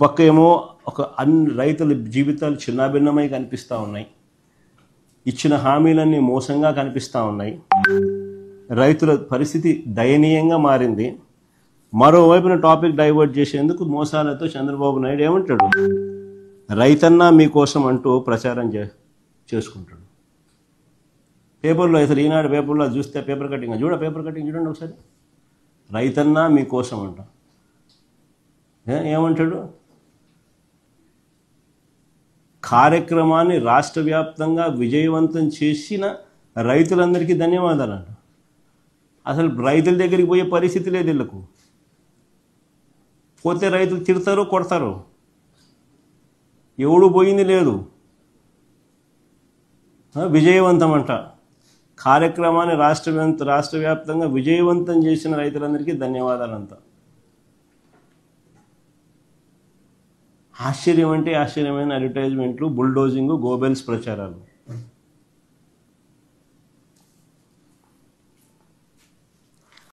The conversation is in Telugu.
పక్క ఏమో ఒక రైతుల జీవితాలు చిన్నాభిన్నమై కనిపిస్తూ ఉన్నాయి. ఇచ్చిన హామీలన్నీ మోసంగా కనిపిస్తూ ఉన్నాయి. రైతుల పరిస్థితి దయనీయంగా మారింది. మరోవైపున టాపిక్ డైవర్ట్ చేసేందుకు మోసాలతో చంద్రబాబు నాయుడు ఏమంటాడు, రైతన్నా మీకోసం అంటూ ప్రచారం చేసుకుంటాడు. పేపర్లో అసలు ఈనాడు పేపర్లో చూస్తే పేపర్ కటింగ్ చూడండి ఒకసారి. రైతన్నా మీకోసం అంట. ఏమంటాడు, కార్యక్రమాన్ని రాష్ట్ర వ్యాప్తంగా విజయవంతం చేసిన రైతులందరికీ ధన్యవాదాలంట. అసలు రైతుల దగ్గరికి పోయే పరిస్థితి లేదు వీళ్ళకు. పోతే రైతులు తిడతారు, కొడతారు. ఎవడు పోయింది లేదు. విజయవంతం అంట. కార్యక్రమాన్ని రాష్ట్ర వ్యాప్తంగా విజయవంతం చేసిన రైతులందరికీ ధన్యవాదాలంట. ఆశ్చర్యం అంటే ఆశ్చర్యమైన అడ్వర్టైజ్మెంట్లు, బుల్డోజింగ్, గోబెల్స్ ప్రచారాలు.